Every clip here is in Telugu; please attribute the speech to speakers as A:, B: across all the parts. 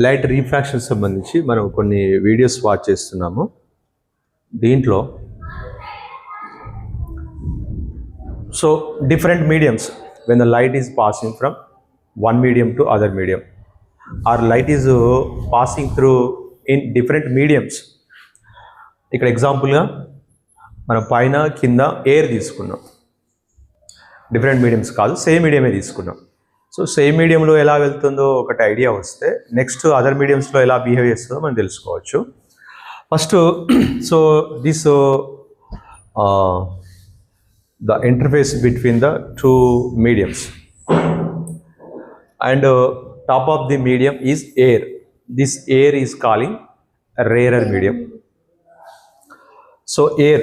A: లైట్ రీఫ్రాక్షన్ సంబంధించి మనం కొన్ని వీడియోస్ వాచ్ చేస్తున్నాము. దీంట్లో so different mediums when the light is passing from one medium to other medium or light is passing through in different mediums. ఇక్కడ ఎగ్జాంపుల్గా మనం పైన కింద ఎయిర్ తీసుకున్నాం, డిఫరెంట్ మీడియమ్స్ కాదు, సేమ్ మీడియమే తీసుకున్నాం. సో సేమ్ మీడియంలో ఎలా వెళ్తుందో ఒకటి ఐడియా వస్తే నెక్స్ట్ అదర్ మీడియమ్స్లో ఎలా బిహేవ్ చేస్తుందో మనం తెలుసుకోవచ్చు. First so this the interface between the two mediums and top of the medium is air. This air is calling a rarer medium. So air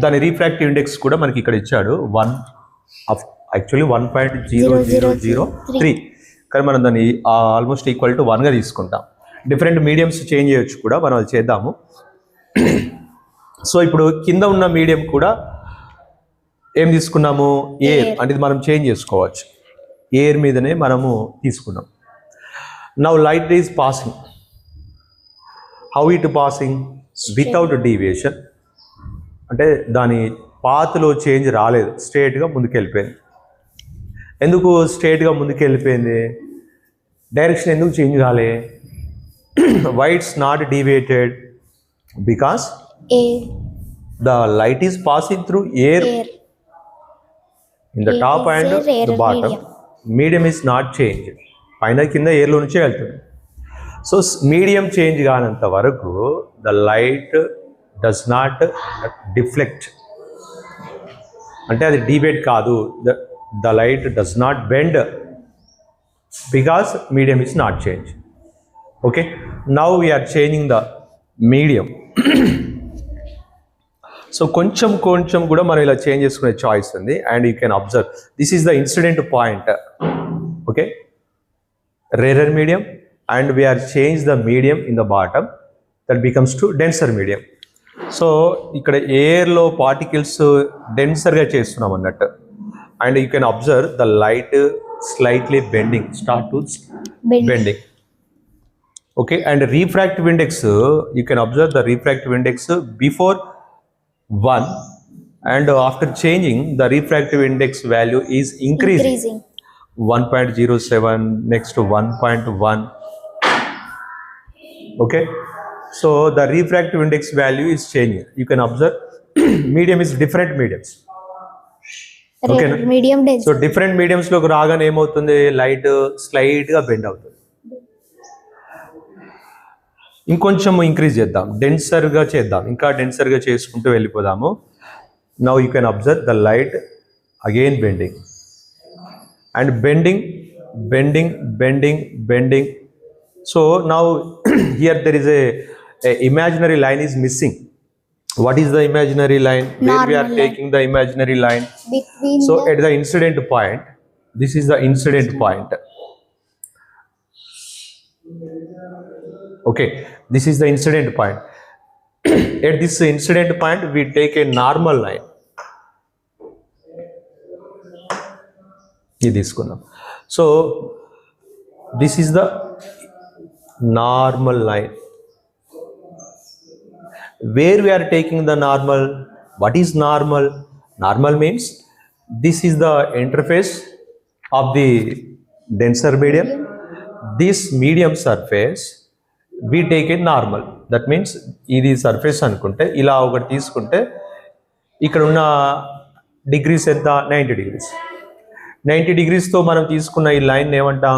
A: దాని రీఫ్రాక్టివ్ ఇండెక్స్ కూడా మనకి ఇక్కడ ఇచ్చాడు 1.0003, కానీ మనం దాన్ని ఆల్మోస్ట్ ఈక్వల్ టు 1గా తీసుకుంటాం. డిఫరెంట్ మీడియమ్స్ చేంజ్ చేయొచ్చు కూడా, మనం అది చేద్దాము. సో ఇప్పుడు కింద ఉన్న మీడియం కూడా ఏం తీసుకున్నాము, ఎయిర్, అంటే ఇది మనం చేంజ్ చేసుకోవచ్చు. ఎయిర్ మీదనే మనము తీసుకున్నాం. Now light is passing, how it passing, without deviation, అంటే దాని పాత్లో చేంజ్ రాలేదు, స్ట్రేట్గా ముందుకు వెళ్ళిపోయింది. ఎందుకు స్ట్రేట్గా ముందుకు వెళ్ళిపోయింది, డైరెక్షన్ ఎందుకు చేంజ్ కాలే? Why it's not deviated? Because the light is passing through air in the top and the bottom. Medium is not changed. పైన కింద ఎయిర్లో నుంచే వెళ్తుంది. సో మీడియం చేంజ్ కానంత వరకు the light does not deflect, అంటే అది డీవియేట్ కాదు. The light does not bend because medium is not change. Okay, now we're changing the medium. So కొంచెం కూడా మనం ఇలా చేంజ్ చేసుకునే చాయిస్ ఉంది. And you can observe this is the incident point. Okay, rarer medium and we're change the medium in the bottom, that becomes to denser medium. So ఇక్కడ ఎయిర్లో పార్టికల్స్ డెన్సర్గా చేస్తున్నాం అన్నట్టు. And you can observe the light slightly bending, start to bending. Okay, and refractive index, you can observe the refractive index before 1 and after changing the refractive index value is increasing. 1.07, next to 1.1. okay, so the refractive index value is changing. You can observe medium is different mediums. okay,
B: medium dense.
A: So different mediums లోకి రాగానే ఏమవుతుంది, లైట్ స్లైట్ గా బెండ్ అవుతుంది. ఇంకొంచెం ఇంక్రీజ్ చేద్దాం, డెన్సర్గా చేద్దాం, ఇంకా డెన్సర్గా చేసుకుంటూ వెళ్ళిపోదాము. Now you can observe the light again bending and bending. So now here there is a imaginary line is missing. What is the imaginary line? Where we are taking the imaginary line? So at the incident point, this is the incident point. Okay, this is the incident point. At this incident point, we take a normal line. So this is the normal line. Where we are taking the normal? What is normal? Normal means this is the interface of the denser medium. This medium surface we take a normal. That means ఇది సర్ఫేస్ అనుకుంటే ఇలా ఒకటి తీసుకుంటే ఇక్కడ ఉన్న డిగ్రీస్ ఎంత, 90 degrees. 90 degreesతో మనం తీసుకున్న ఈ లైన్ ఏమంటాం,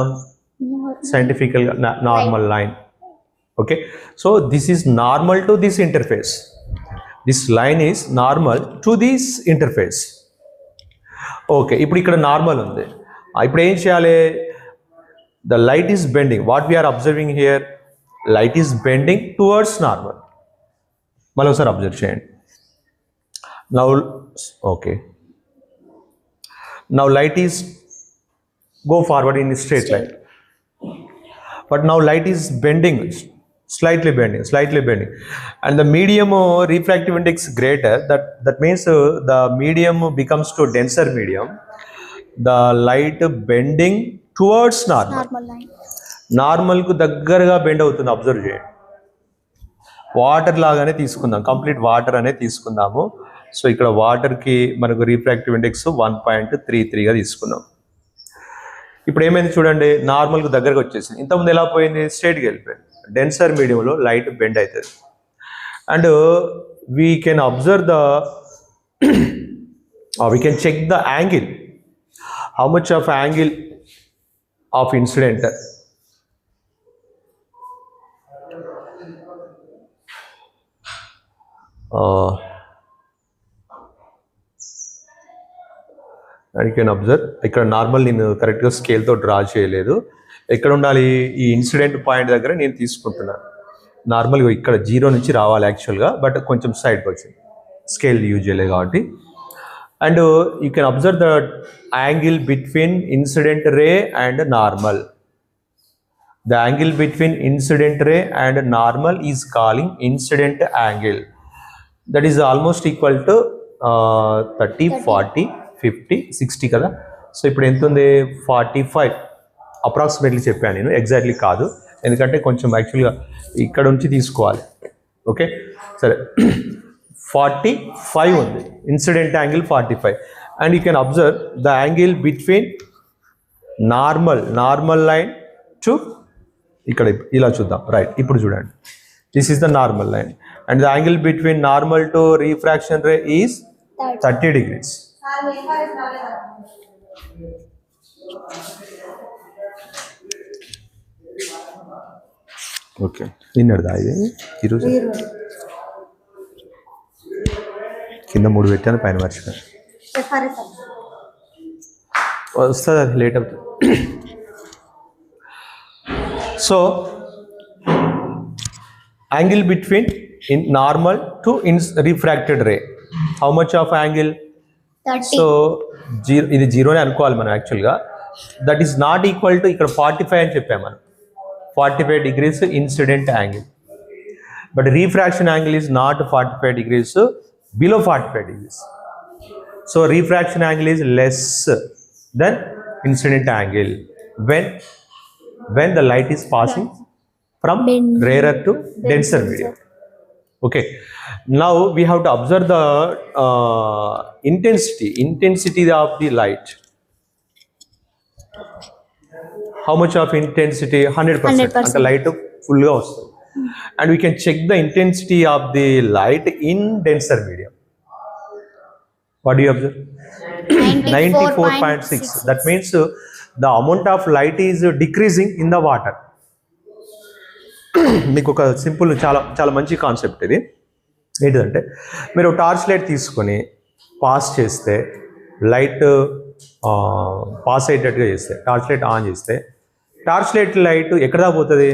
A: సైంటిఫికల్గా normal line. Okay, so this is normal to this interface. This line is normal to this interface. Okay, ఇప్పుడు ఇక్కడ నార్మల్ ఉంది. ఇప్పుడు ఏం చేయాలి, the light is bending. What we are observing here, light is bending towards normal. మళ్ళీ ఒకసారి అబ్జర్వ్ చేయండి. Now okay, now light is go forward in a straight line, but now light is bending, slightly bending, and the medium refractive index greater. That means the medium becomes to denser medium. The light bending towards normal line. నార్మల్కు దగ్గరగా బెండ్ అవుతుంది, అబ్జర్వ్ చేయండి. వాటర్ లాగానే తీసుకుందాం, కంప్లీట్ వాటర్ అనే తీసుకుందాము. సో ఇక్కడ వాటర్కి మనకు రిఫ్రాక్టివ్ ఇండెక్స్ 1.33గా తీసుకున్నాం. ఇప్పుడు ఏమైంది చూడండి, నార్మల్కు దగ్గరకు వచ్చేసింది. ఇంతకుముందు ఎలా పోయింది, స్ట్రైట్గా వెళ్ళిపోయింది. డెన్సర్ మీడియంలో లైట్ బెండ్ అవుతుంది. And we can observe the we can check the angle, how much of angle of incident. And you can observe ఇక్కడ నార్మల్ నేను కరెక్ట్గా స్కేల్తో డ్రా చేయలేదు. ఎక్కడ ఉండాలి, ఈ ఇన్సిడెంట్ పాయింట్ దగ్గర నేను తీసుకుంటున్నాను. నార్మల్గా ఇక్కడ 0 నుంచి రావాలి యాక్చువల్గా, బట్ కొంచెం సైడ్కి వచ్చింది, స్కేల్ యూజ్ చేయలేదు కాబట్టి. And you can observe the angle between incident ray and normal. The angle between incident ray and normal is calling incident angle. That is almost equal to 30, 40, 50, 60 కదా. సో ఇప్పుడు ఎంత ఉంది, 45 అప్రాక్సిమేట్లీ చెప్పాను నేను, ఎగ్జాక్ట్లీ కాదు, ఎందుకంటే కొంచెం యాక్చువల్గా ఇక్కడ నుంచి తీసుకోవాలి. ఓకే సరే, 45 ఉంది, incident angle 45. And you can observe the angle between normal line to ఇక్కడ ఇలా చూద్దాం. రైట్, ఇప్పుడు చూడండి, this is the normal line and the angle between normal to refraction ray is 30 degrees. Okay, నిన్నటిదా ఇది, ఈరోజు కింద 3 పెట్టాను, పైన మర్చిపోయాను. వస్తుంది, అది లేట్ అవుతుంది. So angle between normal to refracted ray, how much of angle? So ఇది 0 అనుకోవాలి మనం యాక్చువల్గా. That is not equal to ఇక్కడ 45 అని చెప్పాము మనం, 45 degrees incident angle. But refraction angle is not 45 degrees, below 45 degrees. So refraction angle is less than incident angle when the light is passing from rarer to denser medium. Okay, now we have to observe the intensity of the light. How much of intensity? 100%. And the light full ga vastadi. And we can check the intensity of the light in denser medium. What do you observe? 94.6. That means the amount of light is decreasing in the water. మీకు ఒక సింపుల్ చాలా మంచి కాన్సెప్ట్ ఇది. ఏంటంటే మీరు టార్చ్ లైట్ తీసుకొని పాస్ చేస్తే, లైట్ పాస్ అయ్యేటట్టుగా చేస్తే, టార్చ్ లైట్ ఆన్ చేస్తే, టార్చ్ లైట్ ఎక్కడ దాకా పోతుంది?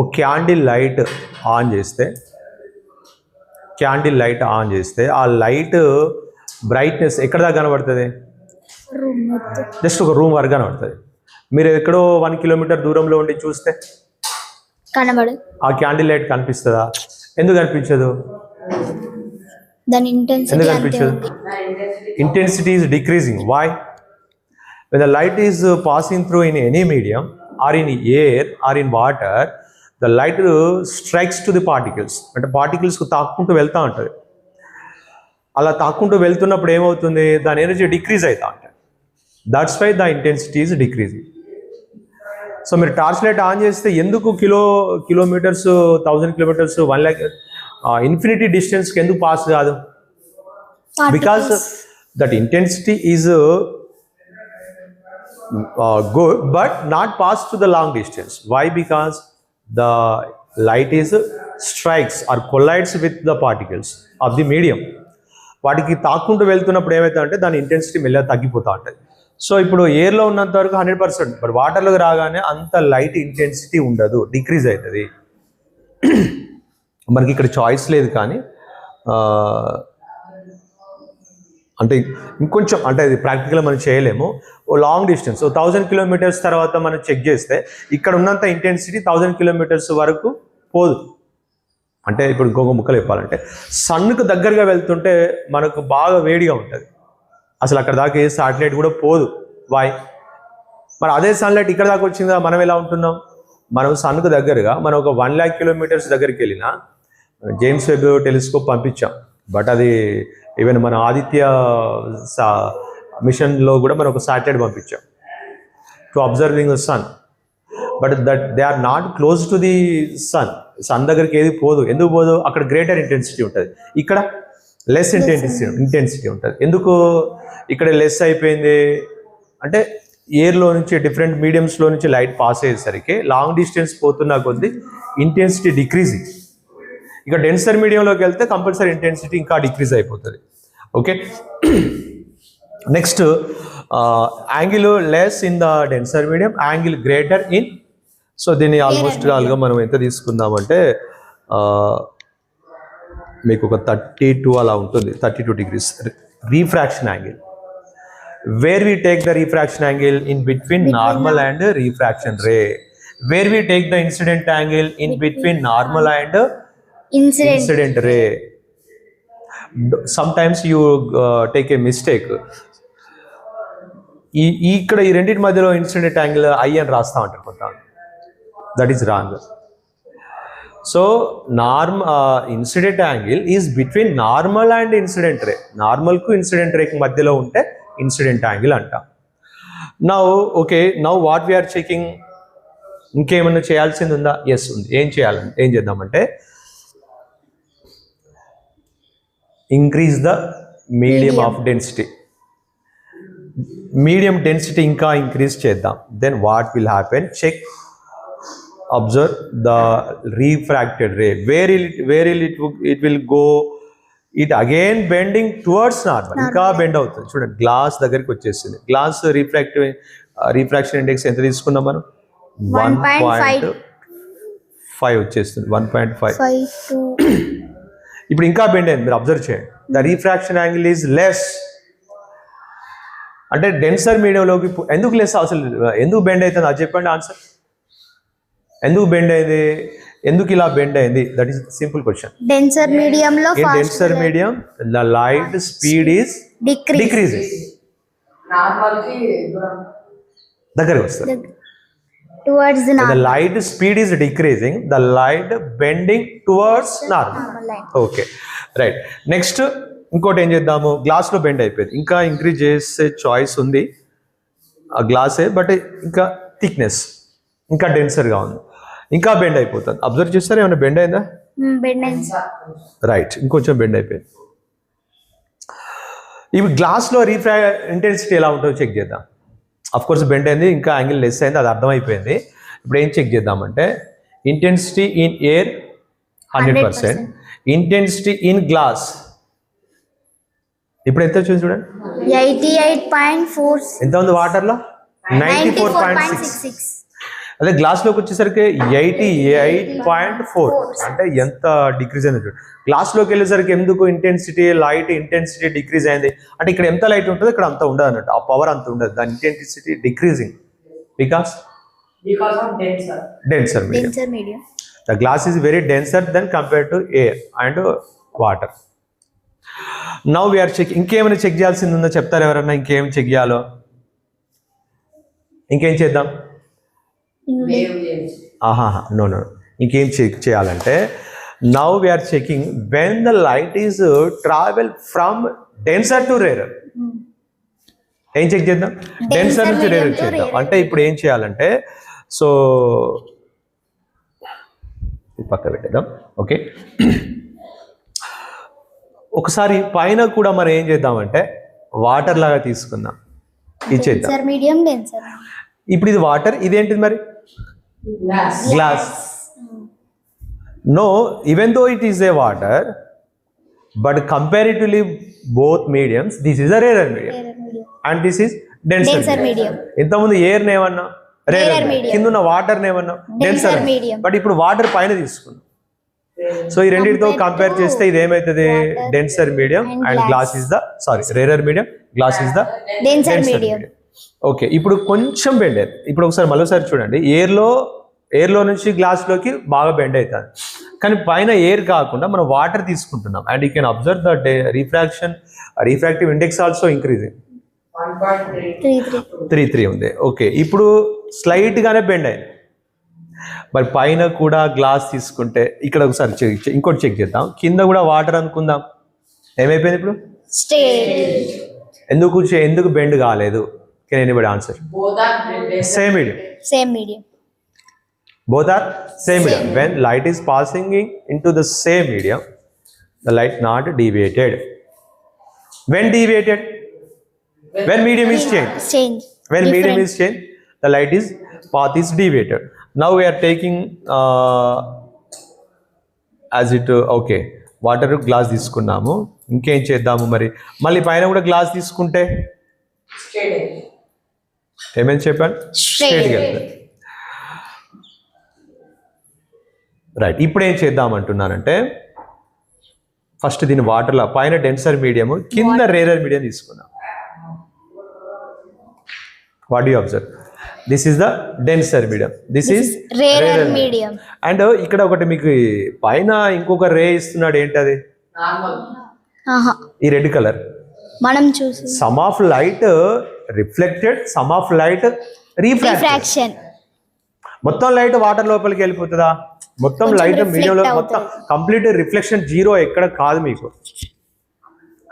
A: ఒక క్యాండిల్ లైట్ ఆన్ చేస్తే ఆ లైట్ బ్రైట్నెస్ ఎక్కడ దాకా కనబడుతుంది? జస్ట్ ఒక రూమ్ వరకు కనబడుతుంది. మీరు ఎక్కడో 1 kilometer దూరంలో ఉండి చూస్తే
B: కనబడదు,
A: ఆ క్యాండిల్ లైట్ కనిపిస్తుందా? ఎందుకు కనిపించదు? ఎందుకు కనిపించదు? Intensity is decreasing. Why? when the light is passing through in any medium or in air or in water, the light strikes to the particles. అంటే పార్టికల్స్కు తాక్కుంటూ వెళ్తూ ఉంటుంది. అలా తాక్కుంటూ వెళ్తున్నప్పుడు ఏమవుతుంది? దాని ఎనర్జీ డిక్రీజ్ అవుతూ ఉంటుంది. That's why the intensity is decreasing. So మీరు టార్చ్ లైట్ ఆన్ చేస్తే ఎందుకు కిలోమీటర్స్ 1000 kilometers 1 lakh ఇన్ఫినిటీ డిస్టెన్స్కి ఎందుకు పాస్ కాదు? Because that intensity is good but not pass to the long distance. Why? Because the light is strikes or collides with the particles of the medium. వాటికి తాక్కుంటూ వెళ్తున్నప్పుడు ఏమవుతుందంటే దాని ఇంటెన్సిటీ మెల్లగా తగ్గిపోతూ ఉంటుంది. సో ఇప్పుడు ఎయిర్లో ఉన్నంత వరకు 100%, బట్ వాటర్లోకి రాగానే అంత లైట్ ఇంటెన్సిటీ ఉండదు, డిక్రీజ్ అవుతుంది. మనకి ఇక్కడ చాయిస్ లేదు, కానీ అంటే ఇంకొంచెం, అంటే అది ప్రాక్టికల్గా మనం చేయలేము. ఓ లాంగ్ డిస్టెన్స్ 1000 kilometers తర్వాత మనం చెక్ చేస్తే ఇక్కడ ఉన్నంత ఇంటెన్సిటీ 1000 kilometers వరకు పోదు. అంటే ఇప్పుడు ఇంకొక ముక్కలు చెప్పాలంటే, సన్కు దగ్గరగా వెళ్తుంటే మనకు బాగా వేడిగా ఉంటుంది, అసలు అక్కడ దాకా ఏ శాటిలైట్ కూడా పోదు. వై? మరి అదే సన్లైట్ ఇక్కడ దాకా వచ్చిందా, మనం ఎలా ఉంటున్నాం? మనం సన్కు దగ్గరగా మనం ఒక 1,00,000 కిలోమీటర్స్ దగ్గరికి వెళ్ళినా జేమ్స్ వెబ్ టెలిస్కోప్ పంపించాం, బట్ అది ఈవెన్ మన ఆదిత్య మిషన్లో కూడా మనం ఒక శాటిలైట్ పంపించాం to observing the sun, but that they are not close to the sun దగ్గరికి ఏది పోదు. ఎందుకు పోదు? అక్కడ గ్రేటర్ ఇంటెన్సిటీ ఉంటుంది, ఇక్కడ లెస్ ఇంటెన్సిటీ ఉంటుంది. ఎందుకు ఇక్కడ లెస్ అయిపోయింది అంటే ఎయిర్లో నుంచి డిఫరెంట్ మీడియంస్లో నుంచి లైట్ పాస్ అయ్యేసరికి లాంగ్ డిస్టెన్స్ పోతున్నా కొద్దీ ఇంటెన్సిటీ డిక్రీజింగ్. ఇక డెన్సర్ మీడియంలోకి వెళ్తే కంపల్సరీ ఇంటెన్సిటీ ఇంకా డిక్రీజ్ అయిపోతుంది. Okay, next angle less in the denser medium, angle greater in. So దీన్ని ఆల్మోస్ట్ కాల్గా మనం ఎంత తీసుకుందామంటే మీకు ఒక 32 అలా ఉంటుంది, 32 degrees refraction angle. Where we take the refraction angle in between normal and refraction ray. Where we take the incident angle in between normal and incident ray. Sometimes you take a mistake. ఇక్కడ ఈ రెండింటి మధ్యలో ఇన్సిడెంట్ యాంగిల్ ఐ అని రాస్తా ఉంటారు కొంత, that is wrong. So incident angle is between normal and incident ray. నార్మల్కు ఇన్సిడెంట్ రేకి మధ్యలో ఉంటే ఇన్సిడెంట్ యాంగిల్ అంటాం. Now okay, now what we are checking. ఇంకేమన్నా చేయాల్సింది ఉందా? ఎస్ ఉంది. ఏం చేద్దామంటే increase the medium of density. Medium density ఇంకా ఇంక్రీజ్ చేద్దాం. Then what will happen? Check, observe the refracted ray. Where it will go. It again bending towards normal. ఇంకా బెండ్ అవుతుంది. చూడండి, గ్లాస్ దగ్గరికి వచ్చేసింది. గ్లాస్ రీఫ్రాక్షన్ ఇండెక్స్ ఎంత తీసుకున్నాం మనం? 1.5 వచ్చేస్తుంది. 1.5. ఇప్పుడు ఇంకా బెండ్ అయింది. మీరు అబ్జర్వ్ చేయండి. The refraction angle is less. అంటే డెన్సర్ మీడియంలోకి ఎందుకు లెస్? అసలు ఎందుకు బెండ్ అవుతుంది అది చెప్పండి ఆన్సర్. ఎందుకు బెండ్ అయింది? ఎందుకు ఇలా బెండ్ అయింది? That is simple question.
B: Denser మీడియంలో
A: denser medium the light speed is decreasing. దగ్గరికి వస్తుంది.
B: towards the
A: the light speed is decreasing, the light bending towards normal
B: line.
A: Okay, right. Next ఇంకోటి ఏం చేద్దాము? గ్లాస్లో బెండ్ అయిపోయింది. ఇంకా ఇంక్రీజ్ చేసే చాయిస్ ఉంది ఆ గ్లాసే, బట్ ఇంకా థిక్నెస్ ఇంకా డెన్సర్గా ఉంది, ఇంకా బెండ్ అయిపోతుంది. అబ్జర్వ్ చేస్తారా ఏమైనా బెండ్ అయిందా? రైట్, ఇంకొంచెం బెండ్ అయిపోయింది. ఇవి గ్లాస్లో ఇంటెన్సిటీ ఎలా ఉంటుందో చెక్ చేద్దాం. అఫ్ కోర్స్ బెండ్ అయింది, ఇంకా యాంగిల్ లెస్ అయింది, అది అర్థమైపోయింది. ఇప్పుడు ఏం చెక్ చేద్దామంటే intensity in air 100%, intensity in glass ఇప్పుడు ఎంత వచ్చింది చూడండి,
B: 88.4.
A: ఎంత ఉంది వాటర్లో? 94.6. అదే గ్లాస్లోకి వచ్చేసరికి 88.4. అంటే ఎంత డిక్రీజ్ అయింది చూడండి. గ్లాస్లోకి వెళ్ళేసరికి ఎందుకు లైట్ ఇంటెన్సిటీ డిక్రీజ్ అయింది అంటే ఇక్కడ ఎంత లైట్ ఉంటుందో ఇక్కడ అంత ఉండదు అన్నట్టు, ఆ పవర్ అంత ఉండదు, దాని intensity decreasing because denser medium. The glass is very denser than compared to air and water. Now we are checking. ఇంకేమైనా చెక్ చేయాల్సింది ఉందో చెప్తారు ఎవరన్నా? ఇంకేం చెక్ చేయాలో? ఇంకేం చేద్దాం? నో ఇంకేం చెక్ చేయాలంటే now we're checking when the light is travel from denser to rarer. ఏం చెక్ చేద్దాం? డెన్సర్ నుంచి రేరర్ చేద్దాం. అంటే ఇప్పుడు ఏం చేయాలంటే సో పక్క పెట్టేద్దాం. ఓకే, ఒకసారి పైన కూడా మనం ఏం చేద్దామంటే వాటర్ లాగా తీసుకుందాం, ఇచ్చేద్దాం. ఇప్పుడు ఇది వాటర్, ఇదేంటిది మరి? Glass. No, even though it is a water, but comparatively both mediums, this is a rarer medium and this is denser medium. ఇంతకుముందు ఎయిర్ నేమన్నా రేరర్, కింద ఉన్న వాటర్ నేమన్నా డెన్సర్, బట్ ఇప్పుడు వాటర్ పైన తీసుకున్నాం. సో ఈ రెండింటితో కంపేర్ చేస్తే ఇది ఏమైతుంది? Denser medium and glass is the rarer medium, glass is the denser medium. Okay, ఇప్పుడు కొంచెం బెండ్ అయింది. ఇప్పుడు ఒకసారి మరోసారి చూడండి, ఎయిర్లో నుంచి గ్లాస్లోకి బాగా బెండ్ అవుతుంది, కానీ పైన ఎయిర్ కాకుండా మనం వాటర్ తీసుకుంటున్నాం. And you can observe the refractive index also increasing.
B: Three
A: 3 ఉంది. ఓకే, ఇప్పుడు స్లైట్గానే బెండ్ అయింది. మరి పైన కూడా గ్లాస్ తీసుకుంటే ఇక్కడ ఒకసారి ఇంకోటి చెక్ చేద్దాం. కింద కూడా వాటర్ అనుకుందాం, ఏమైపోయింది ఇప్పుడు?
B: స్ట్రేట్.
A: ఎందుకు బెండ్ కాలేదు? Can anybody answer? Same medium.
B: Same medium.
A: Both are same medium. When light is passing into the same medium, the light not deviated. When deviated? When medium is changed.
B: Change.
A: When medium
B: Different.
A: is changed, the light is path is deviated. Now we are taking as it okay. Water glass తీసుకున్నాము, ఇంకేం చేద్దాము మరి? మళ్ళీ పైన కూడా గ్లాస్ తీసుకుంటే ఏమేమి చెప్పాను?
B: Straight.
A: వెళ్తాయి. రైట్, ఇప్పుడు ఏం చేద్దామంటున్నానంటే ఫస్ట్ దీని వాటర్లో పైన డెన్సర్ మీడియం, కింద రేరర్ మీడియం తీసుకున్నాం. What you observe? This is the denser medium, this is
B: rarer medium.
A: And ఇక్కడ ఒకటి మీకు పైన ఇంకొక రే ఇస్తున్నాడు, ఏంటది? ఈ రెడ్ కలర్.
B: మనం చూసి
A: some of light reflected, some of light
B: refraction.
A: మొత్తం లైట్ వాటర్ లోపలికి వెళ్ళిపోతుందా? మొత్తం లైట్ మీడియంలో మొత్తం కంప్లీట్ రిఫ్లెక్షన్ జీరో ఎక్కడ కాదు మీకు.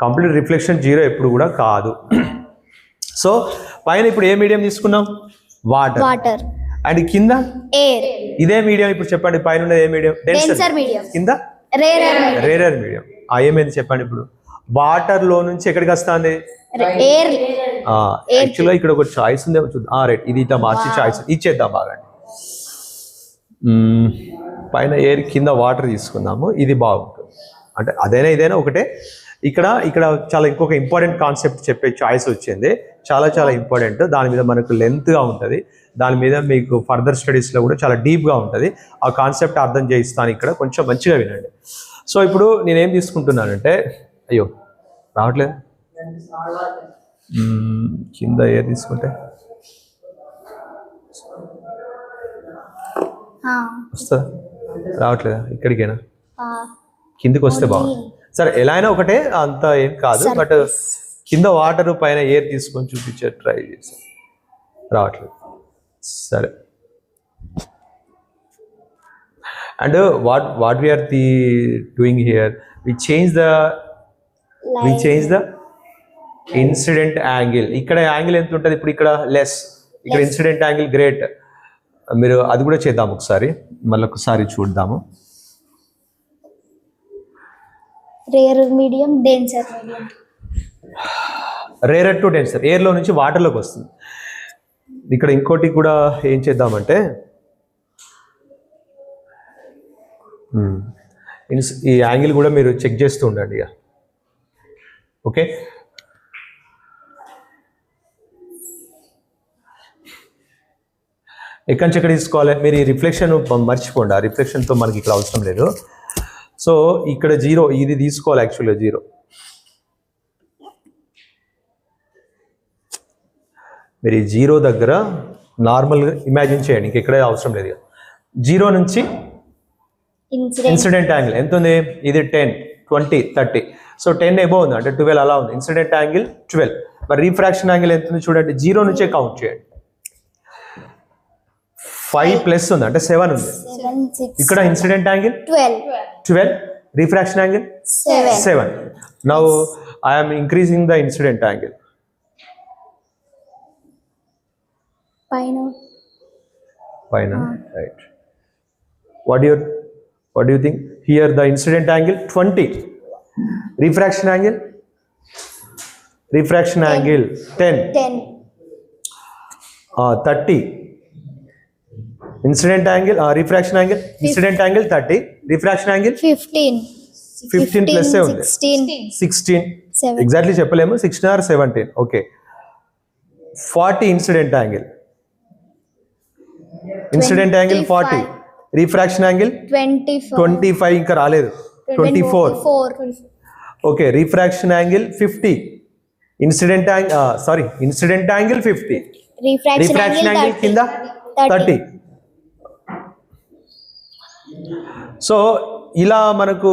A: కంప్లీట్ రిఫ్లెక్షన్ జీరో ఎప్పుడు కూడా కాదు. సో పైన ఇప్పుడు ఏ మీడియం తీసుకున్నాం? వాటర్. అండ్ కింద
B: ఎయిర్.
A: ఇదే మీడియం. ఇప్పుడు చెప్పండి, పైన ఉన్నది ఏ మీడియం?
B: Denser medium.
A: కింద రేరర్ మీడియం. ఏమైంది చెప్పండి ఇప్పుడు? వాటర్ లో నుంచి ఎక్కడికి వస్తుంది?
B: ఎయిర్.
A: యాక్చువల్గా ఇక్కడ ఒక చాయిస్ ఉంది, చూద్దాం. రైట్, ఇది ఇట్లా మార్చి చాయిస్ ఇచ్చేద్దాం బాగా. పైన ఎయిర్, కింద వాటర్ తీసుకుందాము. ఇది బాగుంటుంది. అంటే అదైనా ఇదైనా ఒకటే. ఇక్కడ చాలా ఇంకొక ఇంపార్టెంట్ కాన్సెప్ట్ చెప్పే చాయిస్ వచ్చింది, చాలా ఇంపార్టెంట్. దాని మీద మనకు లెంత్గా ఉంటుంది, దాని మీద మీకు ఫర్దర్ స్టడీస్లో కూడా చాలా డీప్గా ఉంటుంది. ఆ కాన్సెప్ట్ అర్థం చేయిస్తాను ఇక్కడ, కొంచెం మంచిగా వినండి. సో ఇప్పుడు నేనేం తీసుకుంటున్నానంటే, అయ్యో రావట్లేదు, కింద ఎయిర్ తీసుకుంటే వస్తుందా? రావట్లేదా? ఇక్కడికేనా? కిందికి వస్తే బాగుంది. సరే, ఎలా అయినా ఒకటే, అంత ఏం కాదు. బట్ కింద వాటర్ పైన ఎయిర్ తీసుకొని చూపించే ట్రై చేసి రావట్లేదు. సరే, and what we're doing here, we change the incident angle. ఇక్కడ యాంగిల్ ఎంత ఉంటుంది ఇప్పుడు? ఇక్కడ లెస్, ఇక్కడ ఇన్సిడెంట్ యాంగిల్ గ్రేట్. మీరు అది కూడా చేద్దాం ఒకసారి, మళ్ళీ ఒకసారి చూద్దాము.
B: Rarer medium, denser medium.
A: Rarer to denser, ఎయిర్లో నుంచి వాటర్లోకి వస్తుంది. ఇక్కడ ఇంకోటి కూడా ఏం చేద్దామంటే, ఈ యాంగిల్ కూడా మీరు చెక్ చేస్తూ ఉండండి ఇక. ఓకే, ఎక్కడి నుంచి ఎక్కడ తీసుకోవాలి? మీరు ఈ రిఫ్లెక్షన్ మర్చిపోండి, ఆ రిఫ్లెక్షన్తో మనకి ఇక్కడ అవసరం లేదు. సో ఇక్కడ జీరో, ఇది తీసుకోవాలి యాక్చువల్గా జీరో. మీరు ఈ జీరో దగ్గర నార్మల్గా ఇమాజిన్ చేయండి, ఇంకెక్కడే అవసరం లేదు. జీరో నుంచి ఇన్సిడెంట్ యాంగిల్ ఎంత ఉంది? ఇది 10, 20, 30. సో 10 ఎబో ఉంది, అంటే 12 అలా ఉంది. Incident angle 12. మరి రిఫ్రాక్షన్ యాంగిల్ ఎంత ఉంది చూడండి, జీరో నుంచే కౌంట్ చేయండి. 5 ప్లస్ ఉంది, అంటే 7 ఉంది. ఇక్కడ incident angle 12, refraction angle 7. Now I'm increasing the incident angle. పైన right. What do you think? Here the incident angle 20, refraction angle 10, 30. Incident angle, refraction angle, incident angle 30, refraction angle 15 plus 16. Exactly చెప్పలేము, 16 or 17. Okay, 40 incident angle 40, refraction angle 25, ఇంకా రాలేదు, 24. Okay, refraction angle 50, incident angle 50, refraction angle కింద 30. సో ఇలా మనకు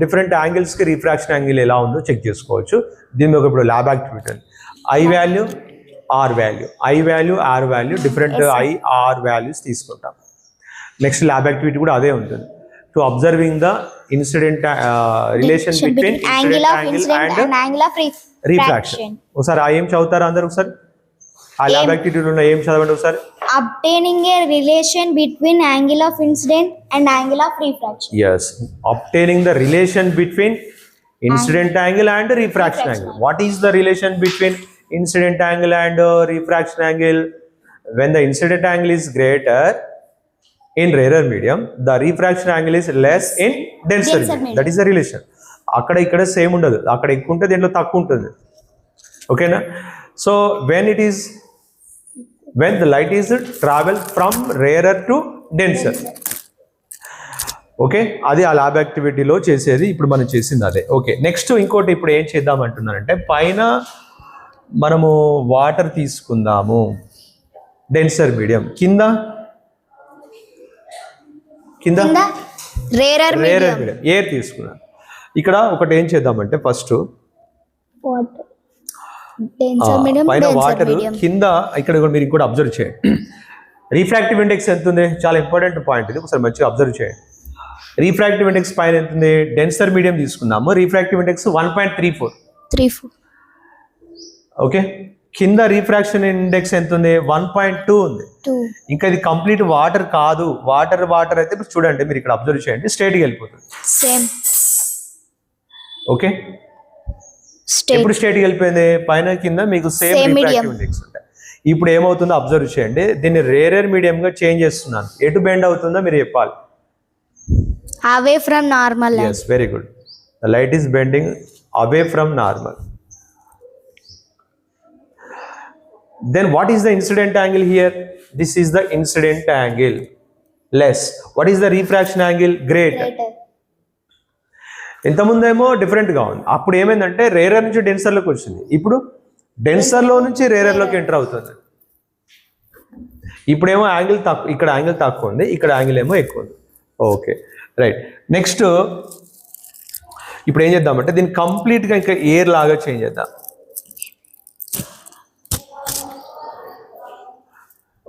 A: డిఫరెంట్ యాంగిల్స్కి రిఫ్రాక్షన్ యాంగిల్ ఎలా ఉందో చెక్ చేసుకోవచ్చు. దీని మీద ఇప్పుడు lab activity. I value R value, I value R value, different I R values తీసుకుంటాం. నెక్స్ట్ ల్యాబ్ యాక్టివిటీ కూడా అదే ఉంటుంది. To observing the incident relation between
B: angle of incident and angle of
A: refraction. ఒకసారి ఆ ఏం చదువుతారా అందరు? ఒకసారి ఆ ల్యాబ్ యాక్టివిటీలో ఉన్న ఏం చదవండి ఒకసారి.
B: obtaining a relation between angle of incident and angle of refraction.
A: Yes, obtaining the relation between incident angle and refraction angle. What is the relation between incident angle and refraction angle? When the incident angle is greater in rarer medium, the refraction angle is less in denser medium. That is the relation. అక్కడ ఇక్కడ సేమ్ ఉండదు, అక్కడ ఎక్కువ ఉంటుంది, దీంట్లో తక్కువ ఉంటుంది. ఓకేనా? So when the light is travel from rarer to denser. Okay, అది ఆ ల్యాబ్ యాక్టివిటీలో చేసేది. ఇప్పుడు మనం చేసింది అదే. ఓకే, నెక్స్ట్ ఇంకోటి ఇప్పుడు ఏం చేద్దాం అంటున్నానంటే, పైన మనము వాటర్ తీసుకుందాము డెన్సర్ మీడియం, కింద
B: rarer
A: మీడియం ఎయిర్ తీసుకున్నాం. ఇక్కడ ఒకటి ఏం చేద్దామంటే ఫస్ట్
B: water denser medium
A: పైన
B: denser
A: వాటర్,
B: medium
A: కింద ఇక్కడ కూడా మీరు ఇంకోటి అబ్జర్వ్ చేయండి. రిఫ్రాక్టివ్ ఇండెక్స్ ఎంత ఉంది? చాలా ఇంపార్టెంట్ పాయింట్ ఇది, ఒకసారి మంచిగా అబ్జర్వ్ చేయండి. రిఫ్రాక్టివ్ ఇండెక్స్ పైన ఎంత ఉంది? డెన్సర్ మీడియం తీసుకున్నాము, రిఫ్రాక్టివ్ ఇండెక్స్ 1.34. ఓకే, కింద రిఫ్రాక్షన్ ఇండెక్స్ ఎంత ఉంది? 1.2 ఉంది. ఇంకా ఇది కంప్లీట్ వాటర్ కాదు. వాటర్ అయితే ఇప్పుడు చూడండి, మీరు ఇక్కడ అబ్జర్వ్ చేయండి, స్ట్రైట్గా వెళ్ళిపోతుంది.
B: సేమ్
A: ఓకే, ఎప్పుడు స్ట్రైట్గా వెళ్ళిపోయింది? పైన కింద మీకు సేమ్ రిఫ్రాక్టివ్ ఇండెక్స్ ఉంటాయి. ఇప్పుడు ఏమవుతుందో అబ్జర్వ్ చేయండి. దీన్ని రేరర్ మీడియం గా చేంజ్ చేస్తున్నాను. ఎటు బెండ్ అవుతుందో మీరు చెప్పాలి.
B: away from normal.
A: Yes, very good. The light is bending away from normal. Then what is the incident angle here? This is the incident angle. Less. What is the refraction angle? Greater. ఇంతకుముందేమో డిఫరెంట్గా ఉంది. అప్పుడు ఏమైందంటే రేరర్ నుంచి డెన్సర్లోకి వచ్చింది, ఇప్పుడు డెన్సర్లో నుంచి రేరర్లోకి ఎంటర్ అవుతుంది. ఇప్పుడేమో యాంగిల్ తక్కువ, ఇక్కడ యాంగిల్ తక్కువ ఉంది, ఇక్కడ యాంగిల్ ఏమో ఎక్కువ ఉంది. Okay, right. నెక్స్ట్ ఇప్పుడు ఏం చేద్దామంటే దీన్ని కంప్లీట్గా ఇంకా ఎయిర్ లాగా చేంజ్ చేద్దాం.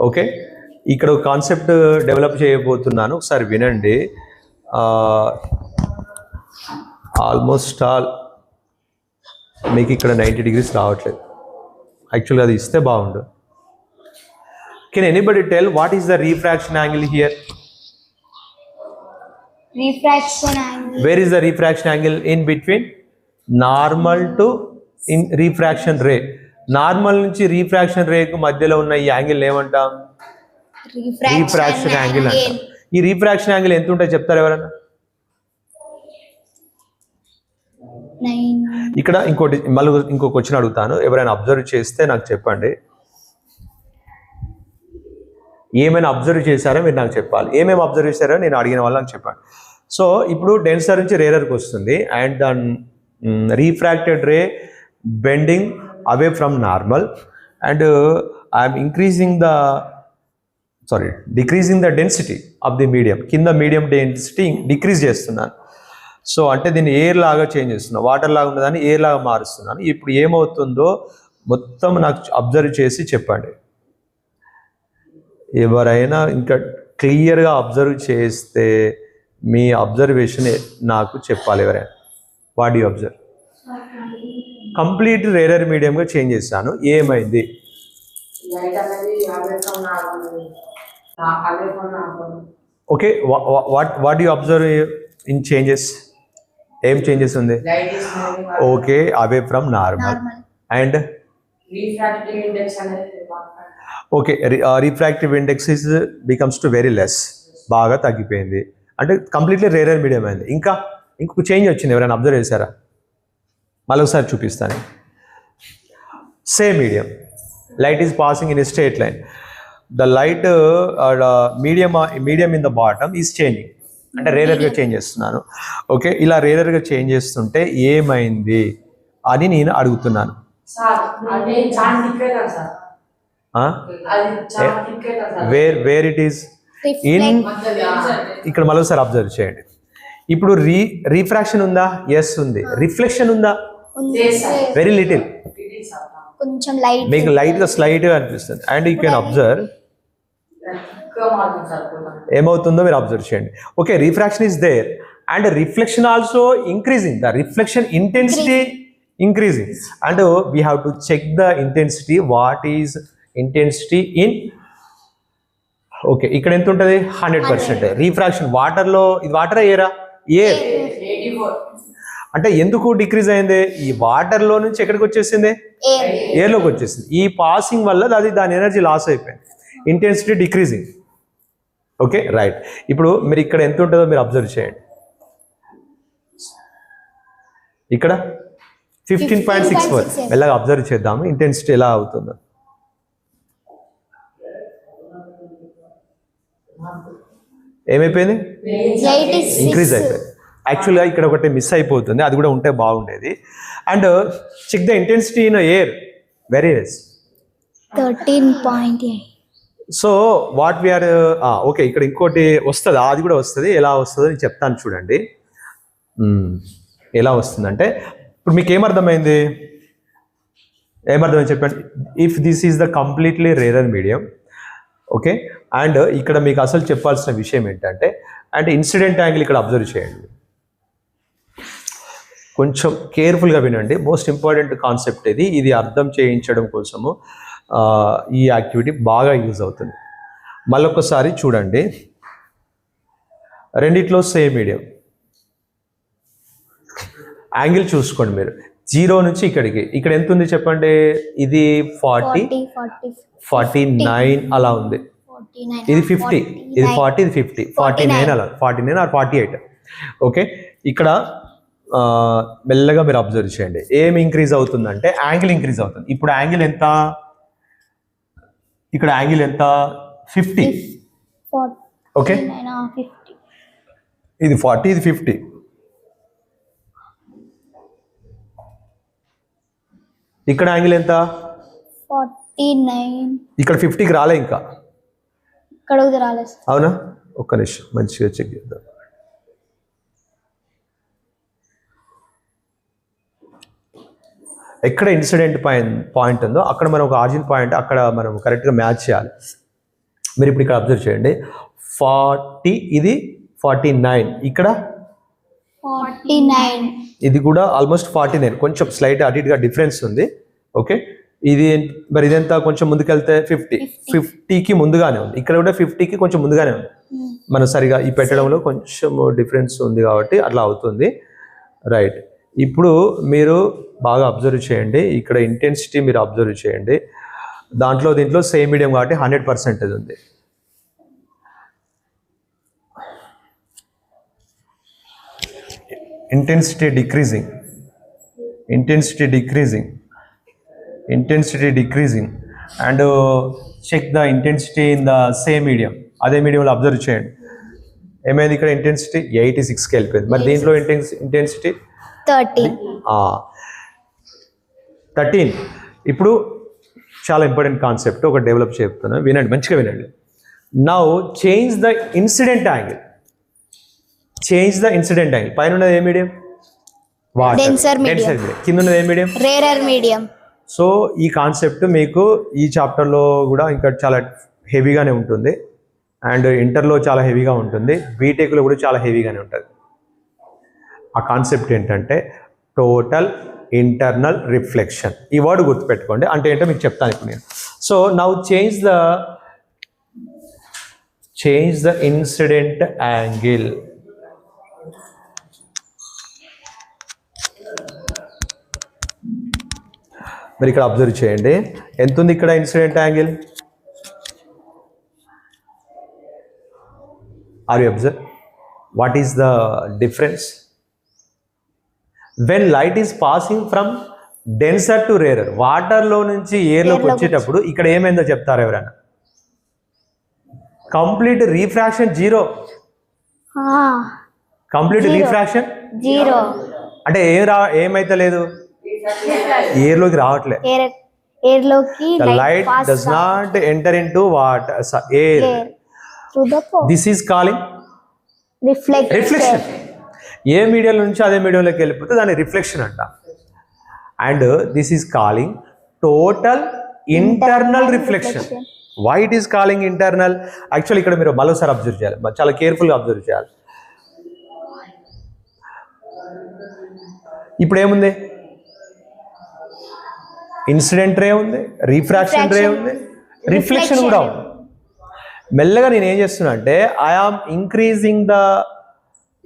A: ఓకే, ఇక్కడ ఒక కాన్సెప్ట్ డెవలప్ చేయబోతున్నాను, ఒకసారి వినండి. ఆల్మోస్ట్ ఆల్ మీకు ఇక్కడ 90 degrees రావట్లేదు. యాక్చువల్గా అది ఇస్తే బాగుండు. Can anybody tell what is the refraction angle here?
B: refraction angle.
A: Where is the refraction angle? In between normal to in refraction ray. Normal నుంచి రీఫ్రాక్షన్ రేకు మధ్యలో ఉన్న ఈ యాంగిల్ ఏమంటాం? రీఫ్రాక్షన్ యాంగిల్ అంటాం. ఈ రీఫ్రాక్షన్ యాంగిల్ ఎంత ఉంటుందో చెప్తారు ఎవరన్నా? ఇక్కడ ఇంకో క్వశ్చన్ అడుగుతాను, ఎవరైనా అబ్జర్వ్ చేస్తే నాకు చెప్పండి. ఏమైనా అబ్జర్వ్ చేశారో మీరు నాకు చెప్పాలి. ఏమేమి అబ్జర్వ్ చేశారో నేను అడిగిన వాళ్ళు నాకు చెప్పండి. సో ఇప్పుడు డెన్సర్ నుంచి రేరర్కి వస్తుంది and the refracted ray bending away from normal and I am decreasing the density of the medium. కింద మీడియం డెన్సిటీ డిక్రీజ్ చేస్తున్నాను. సో అంటే దీన్ని ఎయిర్ లాగా చేంజ్ చేస్తున్నాను, వాటర్ లాగా ఉన్నదాన్ని ఎయిర్ లాగా మారుస్తున్నాను. ఇప్పుడు ఏమవుతుందో మొత్తం నాకు అబ్జర్వ్ చేసి చెప్పండి. ఎవరైనా ఇంకా క్లియర్గా అబ్జర్వ్ చేస్తే మీ అబ్జర్వేషన్ నాకు చెప్పాలి. ఎవరైనా what you observe? Complete rarer మీడియంగా చేంజ్ చేశాను, ఏమైంది? Okay, what you observe in changes? ఏం చేంజెస్ ఉంది? Okay, away from normal and okay refractive index is becomes to very less, బాగా తగ్గిపోయింది. అంటే కంప్లీట్లీ రేరర్ మీడియం అయింది. ఇంకొక చేంజ్ వచ్చింది, ఎవరైనా అబ్జర్వ్ చేశారా? మళ్ళీ ఒకసారి చూపిస్తాను. Same medium, light is passing in a straight line. The light medium in the bottom is changing, అంటే రేరర్గా చేంజ్ చేస్తున్నాను. ఓకే, ఇలా రేరర్గా చేంజ్ చేస్తుంటే ఏమైంది అని నేను అడుగుతున్నాను. వేర్ ఇట్ ఈస్ ఇన్, ఇక్కడ మరోసారి అబ్జర్వ్ చేయండి. ఇప్పుడు రీఫ్రాక్షన్ ఉందా? ఎస్ ఉంది. రిఫ్లెక్షన్ ఉందా? Very little.
B: కొంచెం లైట్
A: మీకు లైట్గా స్లైట్గా అనిపిస్తుంది. అండ్ యూ కెన్ అబ్జర్వ్ ఏమవుతుందో మీరు అబ్జర్వ్ చేయండి. Okay, refraction is there and reflection also increasing, the reflection intensity increasing. And we have to check the intensity, what is intensity in. Okay, ఇక్కడ ఎంత ఉంటుంది? 100%. రిఫ్రాక్షన్ వాటర్లో, ఇది వాటర్ ఎయిరా? ఎయిర్. అంటే ఎందుకు డిక్రీజ్ అయింది? ఈ వాటర్లో నుంచి ఎక్కడికి వచ్చేసింది? ఎయిర్లోకి వచ్చేసింది. ఈ పాసింగ్ వల్ల అది దాని ఎనర్జీ లాస్ అయిపోయింది, ఇంటెన్సిటీ డిక్రీజింగ్. Okay right. ఇప్పుడు మీరు ఇక్కడ ఎంత ఉంటుందో మీరు అబ్జర్వ్ చేయండి. ఇక్కడ 15.64. మెల్లగా అబ్జర్వ్ చేద్దాము ఇంటెన్సిటీ ఎలా అవుతుందో. ఏమైపోయింది? ఇంక్రీజ్ అయిపోయింది. యాక్చువల్గా ఇక్కడ ఒకటి మిస్ అయిపోతుంది, అది కూడా ఉంటే బాగుండేది. And check the intensity in air, very less
B: 13.8.
A: So what we're okay, ఇక్కడ ఇంకోటి వస్తుంది, అది కూడా వస్తుంది. ఎలా వస్తుందో నేను చెప్తాను చూడండి. ఎలా వస్తుందంటే ఇప్పుడు మీకు ఏమర్థమైంది? ఏమర్థమైంది చెప్పండి. If this is the completely rarer medium, okay, and ఇక్కడ మీకు అసలు చెప్పాల్సిన విషయం ఏంటంటే, అంటే ఇన్సిడెంట్ యాంగిల్ ఇక్కడ అబ్జర్వ్ చేయండి. కొంచెం కేర్ఫుల్గా వినండి, మోస్ట్ ఇంపార్టెంట్ కాన్సెప్ట్ ఇది. ఇది అర్థం చేయించడం కోసము ఈ యాక్టివిటీ బాగా యూజ్ అవుతుంది. మళ్ళొకసారి చూడండి, రెండిట్లో సేమ్ మీడియం. యాంగిల్ చూసుకోండి మీరు, 0 నుంచి ఇక్కడికి. ఇక్కడ ఎంత ఉంది చెప్పండి? ఇది 49 అలా ఉంది. ఇది 50, ఇది 40, ఇది 50, 49 అలా, 49 ఆర్ 48. ఓకే, ఇక్కడ మెల్లగా మీరు అబ్జర్వ్ చేయండి. ఏం ఇంక్రీజ్ అవుతుందంటే యాంగిల్ ఇంక్రీజ్ అవుతుంది. ఇప్పుడు యాంగిల్ ఎంత? ఇక్కడ యాంగిల్ ఎంత? 50. ఓకే, ఇది 40, ఇది 50. ఇక్కడ యాంగిల్ ఎంత?
B: 49.
A: ఇక్కడ 50కి రాలే ఇంకా.
B: ఇక్కడ రాలేదు.
A: అవునా? ఒక్క నిమిషం మంచిగా చెక్ చేద్దాం. ఎక్కడ ఇన్సిడెంట్ పాయింట్ ఉందో అక్కడ మనం ఒక ఆరిజిన్ పాయింట్ అక్కడ మనం కరెక్ట్గా మ్యాచ్ చేయాలి. మీరు ఇప్పుడు ఇక్కడ అబ్జర్వ్ చేయండి, 40, ఇది 49, ఇక్కడ
B: 49,
A: ఇది కూడా ఆల్మోస్ట్ 49, కొంచెం స్లైట్ అటు ఇటుగా డిఫరెన్స్ ఉంది. ఓకే, ఇది మరి ఇదెంత? కొంచెం ముందుకెళ్తే 50కి ముందుగానే ఉంది. ఇక్కడ కూడా 50కి కొంచెం ముందుగానే ఉంది. మనం సరిగా ఈ పెట్టడంలో కొంచెం డిఫరెన్స్ ఉంది కాబట్టి అట్లా అవుతుంది. రైట్, ఇప్పుడు మీరు బాగా అబ్జర్వ్ చేయండి. ఇక్కడ ఇంటెన్సిటీ మీరు అబ్జర్వ్ చేయండి. దీంట్లో సేమ్ మీడియం కాబట్టి 100% ఉంది. Intensity decreasing, and check the intensity in the same medium. అదే మీడియంలో అబ్జర్వ్ చేయండి. ఏమైంది? ఇక్కడ ఇంటెన్సిటీ 86కి వెళ్ళిపోయింది. మరి దీంట్లో ఇంటెన్సిటీ 13. ఇప్పుడు చాలా ఇంపార్టెంట్ కాన్సెప్ట్ ఒక డెవలప్ చెప్తున్నాను, వినండి, మంచిగా వినండి. Now change the incident angle. పైన ఉన్నది ఏ మీడియం? వాటర్. Denser medium. కింద ఉన్నది ఏ మీడియం?
B: Rarer medium.
A: సో ఈ కాన్సెప్ట్ మీకు ఈ చాప్టర్లో కూడా ఇంకా చాలా హెవీగానే ఉంటుంది, అండ్ ఇంటర్లో చాలా హెవీగా ఉంటుంది, బీటెక్లో కూడా చాలా హెవీగానే ఉంటుంది. ఆ కాన్సెప్ట్ ఏంటంటే టోటల్ ఇంటర్నల్ రిఫ్లెక్షన్. ఈ వర్డ్ గుర్తుపెట్టుకోండి, అంటే ఏంటో మీకు చెప్తాను ఇప్పుడు నేను. So now change the incident angle. మరి ఇక్కడ అబ్జర్వ్ చేయండి, ఎంత ఉంది ఇక్కడ incident angle? Are you observe what is the difference? When light is passing from denser to rarer, వాటర్లో నుంచి ఎయిర్లోకి వచ్చేటప్పుడు ఇక్కడ ఏమైందో చెప్తారు ఎవరైనా? Complete refraction 0. Complete refraction
B: 0.
A: అంటే ఏమైతే లేదు, ఎయిర్లోకి రావట్లేదు. Light does not enter in to air. This is calling reflection. ఏ మీడియం నుంచి అదే మీడియంలోకి వెళ్ళిపోతే దాన్ని రిఫ్లెక్షన్ అంట. And this is calling total internal reflection. Why it is calling internal? Actually ఇక్కడ మీరు మరోసారి అబ్జర్వ్ చేయాలి, చాలా కేర్ఫుల్గా అబ్జర్వ్ చేయాలి. ఇప్పుడు ఏముంది? ఇన్సిడెంట్ రే ఉంది, రిఫ్రాక్షన్ రే ఉంది, రిఫ్లెక్షన్ కూడా ఉంది. మెల్లగా నేను ఏం చేస్తున్నా అంటే I am increasing the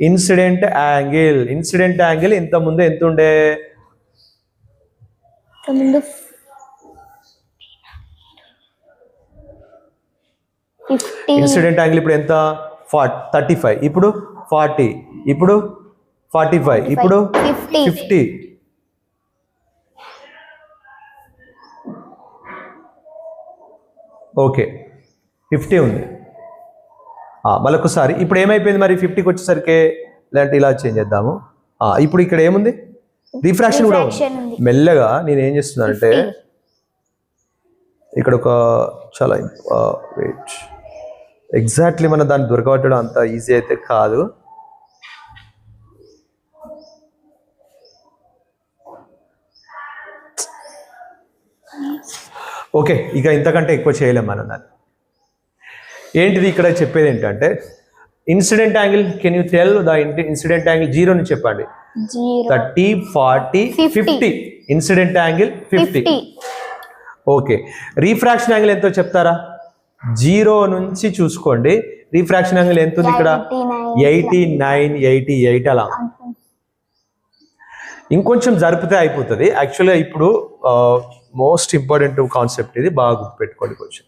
A: incident angle. Incident angle ఇంత ముందు ఎంత ఉండే? ఇన్సిడెంట్ యాంగిల్ ఇప్పుడు ఎంత? 35, ఇప్పుడు 40, ఇప్పుడు 45, ఇప్పుడు 50. ఓకే, 50 ఉంది. మళ్ళొకసారి ఇప్పుడు ఏమైపోయింది మరి? 50కి వచ్చేసరికి లేదంటే ఇలా చేంజ్ చేద్దాము. ఇప్పుడు ఇక్కడ ఏముంది? రిఫ్రాక్షన్ కూడా ఉంది. మెల్లగా నేను ఏం చేస్తున్నానంటే ఇక్కడ ఒక చాలా వెయిట్, ఎగ్జాక్ట్లీ మనం దాన్ని దొరకబట్టడం అంత ఈజీ అయితే కాదు. ఓకే, ఇక ఇంతకంటే ఎక్కువ చేయలేం మనం దాన్ని. ఏంటిది ఇక్కడ చెప్పేది ఏంటంటే incident angle, can you tell the incident angle? 0 అని చెప్పండి. 30, 40, 50. Incident angle 50. Okay, refraction angle ఎంతో చెప్తారా? 0 నుంచి చూసుకోండి. రీఫ్రాక్షన్ యాంగిల్ ఎంత ఉంది ఇక్కడ? 89, 88 అలా. ఇంకొంచెం జరిపితే అయిపోతుంది. యాక్చువల్గా ఇప్పుడు మోస్ట్ ఇంపార్టెంట్ కాన్సెప్ట్ ఇది, బాగా గుర్తుపెట్టుకోండి కొంచెం.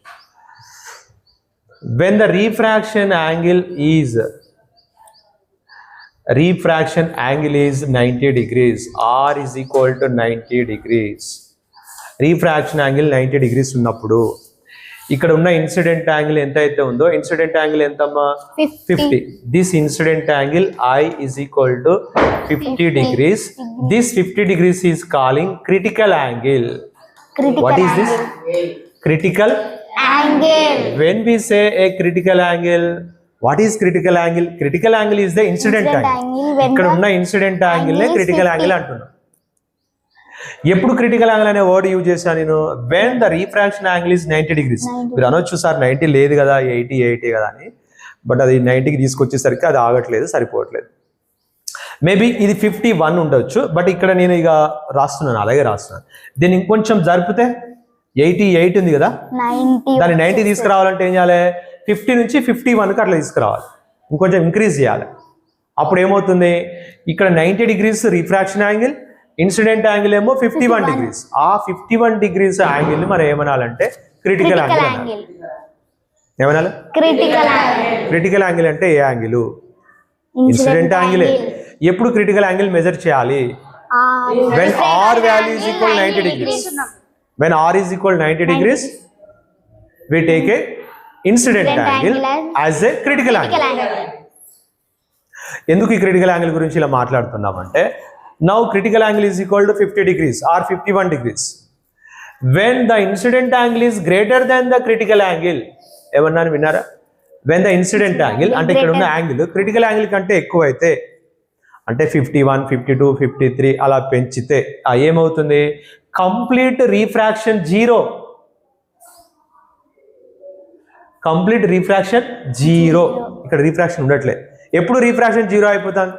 A: when the refraction angle is 90 degrees, r is equal to 90 degrees. Refraction angle 90 degrees ఉన్నప్పుడు ఇక్కడ ఉన్న ఇన్సిడెంట్ యాంగిల్ ఎంత అయితే ఉందో, ఇన్సిడెంట్ యాంగిల్ ఎంతమ్మా? 50. This incident angle I is equal to 50 degrees. This 50 degrees is calling critical angle. What is this? Critical
B: angle.
A: When we say a critical angle, what is critical angle? Critical angle is the incident angle. ఇక్కడ ఉన్న ఇన్సిడెంట్ యాంగిల్ నే క్రిటికల్ యాంగిల్ అంటున్నాం. ఎప్పుడు క్రిటికల్ యాంగిల్ అనే వర్డ్ యూజ్ చేశాను నేను? When the refraction angle is 90 degrees. మీరు అనొచ్చు సార్ 90 లేదు కదా, 80 కదా అని. బట్ అది 90కి తీసుకొచ్చేసరికి అది ఆగట్లేదు, సరిపోవట్లేదు. మేబీ ఇది 51 ఉండొచ్చు, బట్ ఇక్కడ నేను ఇక రాస్తున్నాను, అలాగే రాస్తున్నాను. దీన్ని ఇంకొంచెం జరిపితే 88 ఉంది కదా, దాన్ని 90 తీసుకురావాలంటే ఏం చేయాలి? 50 నుంచి 51కి అట్లా తీసుకురావాలి, ఇంకొంచెం ఇంక్రీజ్ చేయాలి. అప్పుడు ఏమవుతుంది? ఇక్కడ 90 degrees refraction angle, incident angle ఏమో 51 degrees. ఆ 51 degrees యాంగిల్ మనం ఏమనాలంటే క్రిటికల్ యాంగిల్ అనాలి. ఏమనాలి? క్రిటికల్ యాంగిల్ అంటే ఏ యాంగిల్? Incident angle. ఎప్పుడు క్రిటికల్ యాంగిల్ మెజర్ చేయాలి? when r value is equal 90 degrees. When r is equal 90 degrees, we take a incident angle as a critical angle. ఎందుకు ఈ క్రిటికల్ యాంగిల్ గురించి ఇలా మాట్లాడుతున్నామంటే, now critical angle is equal to 50 degrees or 51 degrees. When the incident angle is greater than the critical angle, ఏమన్నాను విన్నారా? When the incident angle అంటే ఇక్కడ ఉన్న యాంగిల్ క్రిటికల్ యాంగిల్ కంటే ఎక్కువ అయితే, అంటే 51, 52, 53 అలా పెంచితే ఏమవుతుంది? Complete refraction 0. Complete refraction 0. ఇక్కడ రీఫ్రాక్షన్ ఉండట్లేదు. ఎప్పుడు రీఫ్రాక్షన్ 0 అయిపోతుంది?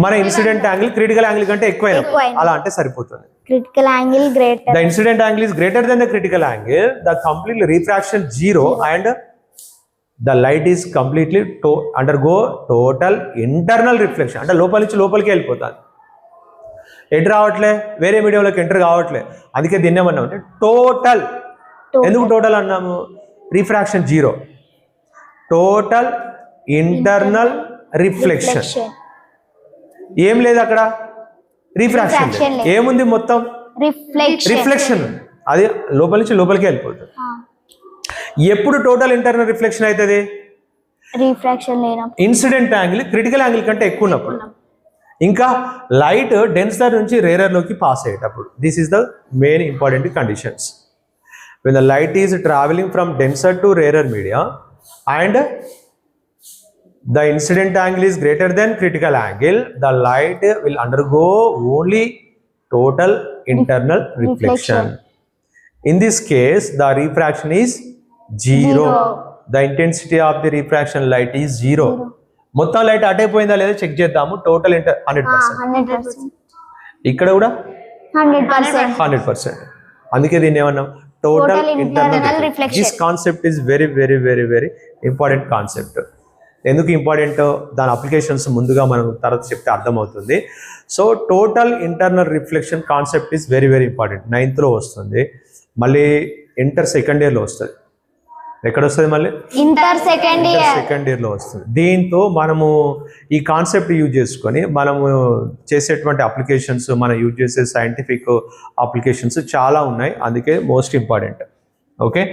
A: మన ఇన్సిడెంట్ యాంగిల్ క్రిటికల్ యాంగిల్ కంటే ఎక్కువైనప్పుడు అలా అంటే సరిపోతుంది.
B: Critical angle greater.
A: The incident angle is greater than the critical angle. The complete refraction 0 and the light is completely undergo total internal reflection. అంటే లోపల నుంచి లోపలికి వెళ్ళిపోతుంది, ఎటు రావట్లే, వేరే మీడియంలోకి ఎంటర్ కావట్లే. అందుకే దీన్ని ఏమన్నాం అంటే టోటల్. ఎందుకు టోటల్ అన్నాము? Refraction 0, total internal reflection. ఏం లేదు అక్కడ, రిఫ్రాక్షన్ ఏముంది? మొత్తం రిఫ్లెక్షన్. అది లోపల నుంచి లోపలికి వెళ్ళిపోతుంది. ఎప్పుడు టోటల్ ఇంటర్నల్ రిఫ్లెక్షన్ అవుతుంది?
B: రిఫ్రాక్షన్ లేనప్పుడు,
A: ఇన్సిడెంట్ యాంగిల్ క్రిటికల్ యాంగిల్ కంటే ఎక్కువ ఉన్నప్పుడు, ఇంకా లైట్ డెన్సర్ నుంచి రేరర్ లోకి పాస్ అయ్యేటప్పుడు. This is the main important conditions. When the light is travelling from denser to rarer media and the incident angle is greater than critical angle, the light will undergo only total internal reflection. In this case, the refraction is 0. The intensity of the refraction light is 0. మొత్తం లైట్ అటైపోయిందా లేదా చెక్ చేద్దాము. టోటల్ 100%.
B: 100%.
A: ఇక్కడ కూడా
B: 100%.
A: 100%. అందుకే దీన్ని ఏమన్నాం, total internal reflection. This concept is very very very very important concept. ఎందుకు ఇంపార్టెంట్, దాని అప్లికేషన్స్ ముందుగా మనం తర్వాత చెప్తే అర్థమవుతుంది. So total internal reflection concept is very very important. 9th లో వస్తుంది, మళ్ళీ ఇంటర్ సెకండ్ ఇయర్లో వస్తుంది. ఎక్కడ వస్తుంది మళ్ళీ?
B: ఇంటర్ సెకండ్
A: ఇయర్లో వస్తుంది. దీంతో మనము ఈ కాన్సెప్ట్ యూజ్ చేసుకొని మనము చేసేటువంటి అప్లికేషన్స్, మనం యూజ్ చేసే సైంటిఫిక్ అప్లికేషన్స్ చాలా ఉన్నాయి. అందుకే most important. Okay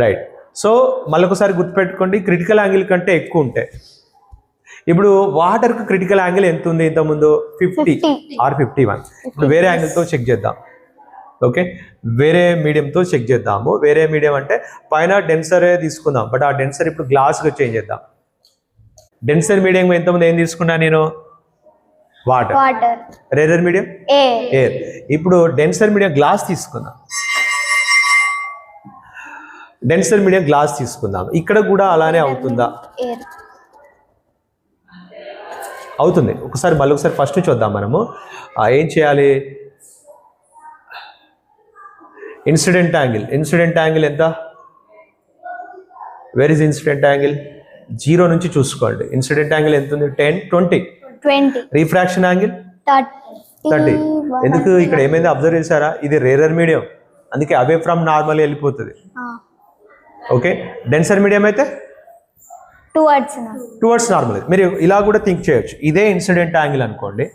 A: right. So మళ్ళొకసారి గుర్తుపెట్టుకోండి, క్రిటికల్ యాంగిల్ కంటే ఎక్కువ ఉంటాయి. ఇప్పుడు వాటర్కి క్రిటికల్ యాంగిల్ ఎంత ఉంది ఇంతకుముందు? 50 or 51. ఇప్పుడు వేరే యాంగిల్తో చెక్ చేద్దాం. ఓకే, వేరే మీడియంతో చెక్ చేద్దాము. వేరే మీడియం అంటే పైన డెన్సరే తీసుకుందాం, బట్ ఆ డెన్సర్ ఇప్పుడు గ్లాస్గా చేంజ్ చేద్దాం. డెన్సర్ మీడియం ఎంతమంది ఏం తీసుకున్నా నేను? వాటర్. Rarer medium air. ఇప్పుడు డెన్సర్ మీడియం గ్లాస్ తీసుకుందాం. డెన్సర్ మీడియం గ్లాస్ తీసుకుందాం. ఇక్కడ కూడా అలానే అవుతుందా? అవుతుంది. మళ్ళీ ఒకసారి ఫస్ట్ చూద్దాం. మనము ఏం చేయాలి? ఇన్సిడెంట్ యాంగిల్ ఎంత? Where is incident angle? 0 నుంచి చూసుకోండి. ఇన్సిడెంట్ యాంగిల్ ఎంత ఉంది? 10, 20. Refraction angle 30. ఎందుకు ఇక్కడ ఏమైంది అబ్జర్వ్ చేశారా? ఇది రేరర్ మీడియం, అందుకే అవే ఫ్రమ్ నార్మల్ వెళ్ళిపోతుంది. ఓకే, డెన్సర్ మీడియం అయితే టువర్డ్స్ నార్మల్. మీరు ఇలా కూడా థింక్ చేయొచ్చు. ఇదే ఇన్సిడెంట్ యాంగిల్ అనుకోండి,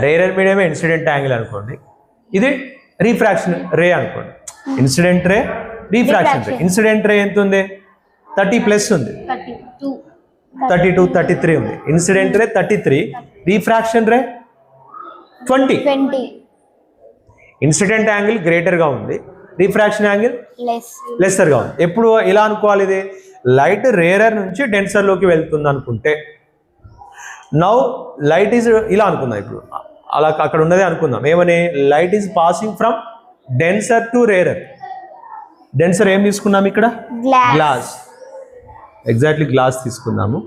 A: రేరర్ మీడియమే ఇన్సిడెంట్ యాంగిల్ అనుకోండి, ఇది రీఫ్రాక్షన్ రే అనుకోండి. ఇన్సిడెంట్ రే, రీఫ్రాక్షన్ రే. ఇన్సిడెంట్ రే ఎంత ఉంది? 30+ ఉంది, 32, 33 ఉంది. ఇన్సిడెంట్ రే 33, రీఫ్రాక్షన్ రే 20. ఇన్సిడెంట్ యాంగిల్ గ్రేటర్గా ఉంది, రీఫ్రాక్షన్ యాంగిల్ లెస్సర్గా ఉంది. ఎప్పుడు ఇలా అనుకోవాలి? ఇది లైట్ రేరర్ నుంచి డెన్సర్లోకి వెళ్తుంది అనుకుంటే, నౌ లైట్ ఈజ్ ఇలా అనుకుందాం. ఇప్పుడు అలా అక్కడ ఉన్నదే అనుకుందాం. ఏమని? Light is passing from denser to rarer. Denser ఏం తీసుకున్నాం ఇక్కడ? గ్లాస్. ఎగ్జాక్ట్లీ గ్లాస్ తీసుకున్నాము.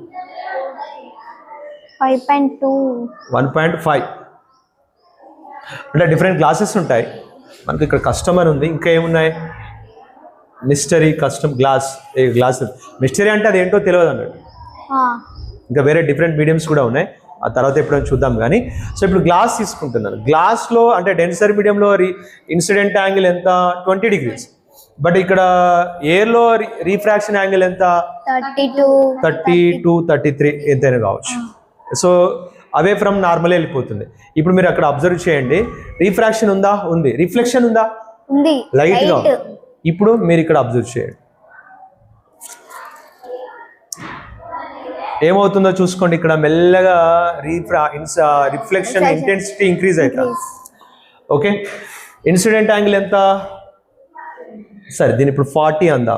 A: 1.5. అంటే డిఫరెంట్ గ్లాసెస్ ఉంటాయి మనకి. ఇక్కడ కస్టమర్ ఉంది, ఇంకా ఏమున్నాయి? Mystery, custom, glass. మిస్టరీ అంటే అది ఏంటో తెలియదు అన్నట్టు. ఇంకా వేరే డిఫరెంట్ మీడియంస్ కూడా ఉన్నాయి, ఆ తర్వాత ఎప్పుడైనా చూద్దాం. కానీ సో ఇప్పుడు గ్లాస్ తీసుకుంటున్నాను. గ్లాస్లో అంటే డెన్సర్ మీడియంలో ఇన్సిడెంట్ యాంగిల్ ఎంత? 20 degrees. బట్ ఇక్కడ ఎయిర్లో రీఫ్రాక్షన్ యాంగిల్ ఎంత? 32, 33 ఎంతైనా కావచ్చు. సో అవే ఫ్రమ్ నార్మల్ వెళ్ళిపోతుంది. ఇప్పుడు మీరు అక్కడ అబ్జర్వ్ చేయండి, రీఫ్రాక్షన్ ఉందా? ఉంది. రిఫ్లెక్షన్ ఉందా? లైట్గా. ఇప్పుడు మీరు ఇక్కడ అబ్జర్వ్ చేయండి, ఏమవుతుందో చూసుకోండి. ఇక్కడ మెల్లగా రిఫ్లెక్షన్ ఇంటెన్సిటీ ఇంక్రీజ్ అవుతుంది. ఓకే, ఇన్సిడెంట్ యాంగిల్ ఎంత? సరే దీని ఇప్పుడు 40 అందా?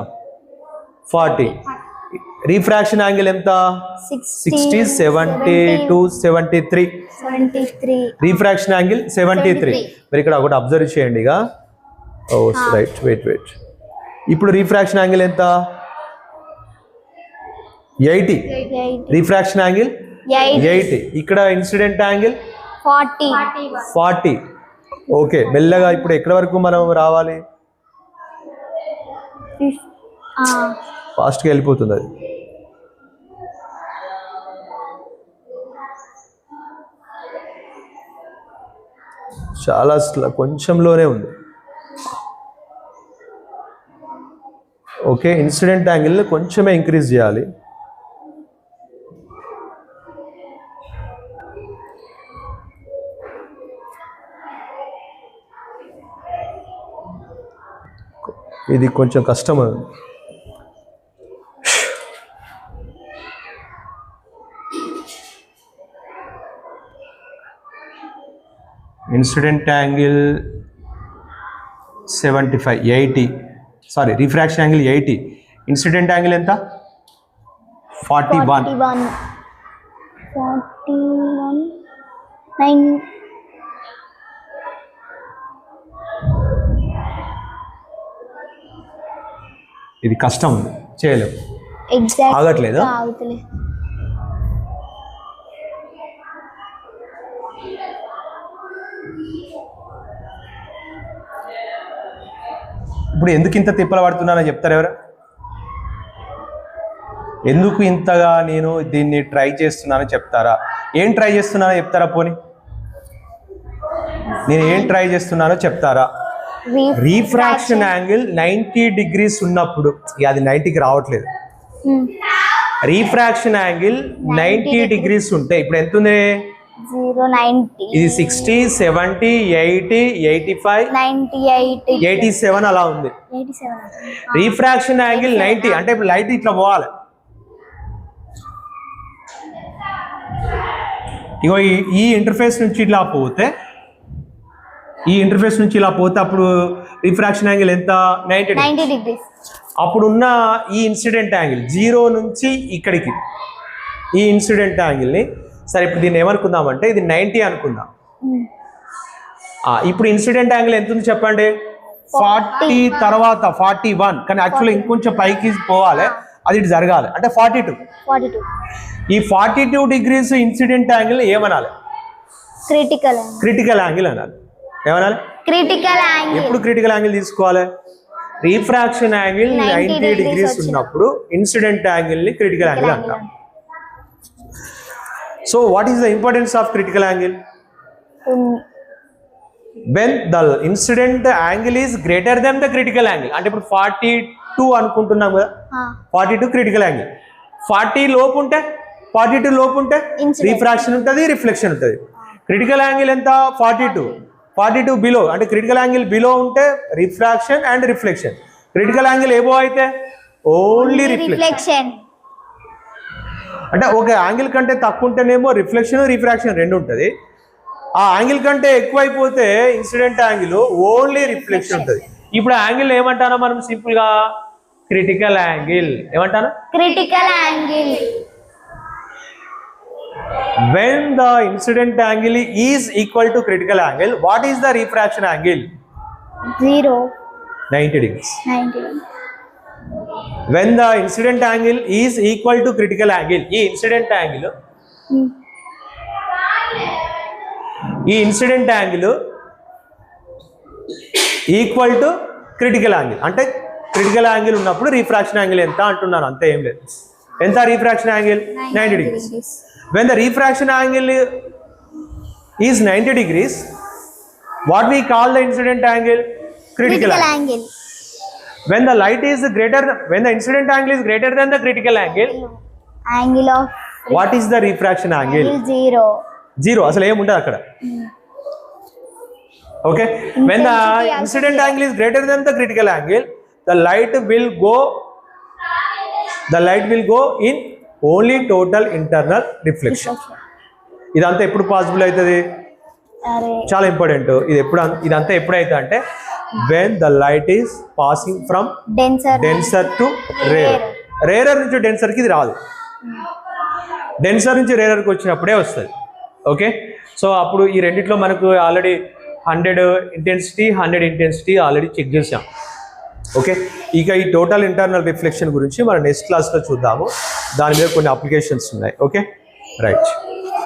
A: 40. రీఫ్రాక్షన్ యాంగిల్ ఎంత? 60, 72, 73. Refraction angle 73. మరి ఇక్కడ ఒకటి అబ్జర్వ్ చేయండి. ఇక రైట్, వెయిట్. ఇప్పుడు రీఫ్రాక్షన్ యాంగిల్ ఎంత? 80. Refraction angle 80. ఇక్కడ ఇన్సిడెంట్ యాంగిల్ 40. ఓకే, మెల్లగా ఇప్పుడు ఎక్కడి వరకు మనం రావాలి? ఫాస్ట్గా వెళ్ళిపోతుంది అది. చాలా కొంచెంలోనే ఉంది. ఓకే, ఇన్సిడెంట్ యాంగిల్ కొంచెమే ఇంక్రీజ్ చేయాలి. ఇది కొంచెం కష్టం. Incident angle 75, 80. Sorry, refraction angle 80. Incident angle ఎంత? 41.
B: 9.
A: ఇది కష్టం ఉంది, చేయలేము.
B: ఎగ్జాక్ట్
A: ఆగట్లేదు.
B: ఆగుతలే.
A: ఇప్పుడు ఎందుకు ఇంత తిప్పలు పడుతున్నానని చెప్తారు ఎవరు? ఎందుకు ఇంతగా నేను దీన్ని ట్రై చేస్తున్నానని చెప్తారా? ఏం ట్రై చేస్తున్నానో చెప్తారా? పోనీ నేను ఏం ట్రై చేస్తున్నానో చెప్తారా? రీఫ్రాక్షన్ యాంగిల్ 90 degrees ఉన్నప్పుడు, అది 90కి రావట్లేదు. రీఫ్రాక్షన్ యాంగిల్ 90 degrees ఉంటే ఇప్పుడు ఎంత ఉంది?
B: 090
A: ఇది 60, 70, 80, 85,
B: 98
A: 87 అలా ఉంది.
B: 87
A: రీఫ్రాక్షన్ యాంగిల్ 90 అంటే ఇప్పుడు లైట్ ఇట్లా పోవాలి. ఇగో ఈ ఇంటర్ఫేస్ నుంచి ఇలా పోతే, అప్పుడు రిఫ్రాక్షన్ యాంగిల్ ఎంత? 90
B: degrees.
A: అప్పుడున్న ఈ ఇన్సిడెంట్ యాంగిల్ 0 నుంచి ఇక్కడికి, ఈ ఇన్సిడెంట్ యాంగిల్ని, సరే ఇప్పుడు దీన్ని ఏమనుకుందామంటే ఇది 90 అనుకుందాం. ఇప్పుడు ఇన్సిడెంట్ యాంగిల్ ఎంత ఉంది చెప్పండి? 40 తర్వాత 41, కానీ యాక్చువల్లీ ఇంకొంచెం పైకి పోవాలి, అది ఇటు జరగాలి, అంటే 42. ఈ 42 degrees ఇన్సిడెంట్ యాంగిల్ ఏమనాలి? క్రిటికల్ యాంగిల్ అనాలి. ఏమనాలి? Critical angle. ఎప్పుడు క్రిటికల్ యాంగిల్ తీసుకోవాలి? రీఫ్రాక్షన్ యాంగిల్ 90 degrees ఉన్నప్పుడు ఇన్సిడెంట్ యాంగిల్ ని క్రిటికల్ యాంగిల్ అంటాం. So what is the importance of critical angle? when the incident angle is greater than the critical angle. అంటే ఇప్పుడు 42 అనుకుంటున్నాం కదా, 42 క్రిటికల్ యాంగిల్. 42 లోపు ఉంటే రిఫ్రాక్షన్ ఉంటుంది, రిఫ్లెక్షన్ ఉంటుంది. క్రిటికల్ యాంగిల్ ఎంత? 42 బిలో, అంటే క్రిటికల్ యాంగిల్ బిలో ఉంటే refraction and reflection. Critical angle above అయితే ఓన్లీ రిఫ్లెక్షన్. అంటే ఒక యాంగిల్ కంటే తక్కువ ఉంటేనేమో రిఫ్లెక్షన్, రిఫ్రాక్షన్ రెండు ఉంటుంది. ఆ యాంగిల్ కంటే ఎక్కువైపోతే ఇన్సిడెంట్ యాంగిల్ ఓన్లీ రిఫ్లెక్షన్ ఉంటుంది. ఇప్పుడు యాంగిల్ ఏమంటానో మనం సింపుల్ గా? Critical angle. ఏమంటాను? Critical angle. when the incident angle is equal to critical angle, what is the refraction angle? 90 degrees. when the incident angle is equal to critical angle, ఈ incident angle equal to critical angle, అంటే క్రిటికల్ యాంగిల్ ఉన్నప్పుడు రీఫ్రాక్షన్ యాంగిల్ ఎంత అంటున్నాను, అంతే, ఏం లేదు. ఎంత refraction angle? 90 degrees. when the refraction angle is 90 degrees, what we call the incident angle? Critical angle. when the incident angle is greater than the critical angle
B: of
A: what is the refraction angle? 0. అసలు ఏముండదు అక్కడ. Okay. when the incident angle is greater than the critical angle, the light will go in only total internal reflection. ఇదంతా ఎప్పుడు పాసిబుల్ అవుతుంది? చాలా ఇంపార్టెంట్. ఇదంతా ఎప్పుడైతే అంటే when the light is passing from denser to rarer నుంచి denser కి ఇది రాదు, డెన్సర్ నుంచి రేరర్కి వచ్చినప్పుడే వస్తుంది. ఓకే. సో అప్పుడు ఈ రెండిట్లో మనకు ఆల్రెడీ 100 ఇంటెన్సిటీ ఆల్రెడీ చెక్ చేసాం. ఓకే. ఇక ఈ టోటల్ ఇంటర్నల్ రిఫ్లెక్షన్ గురించి మనం నెక్స్ట్ క్లాస్లో చూద్దాము. దాని మీద కొన్ని అప్లికేషన్స్ ఉన్నాయి. Okay, right.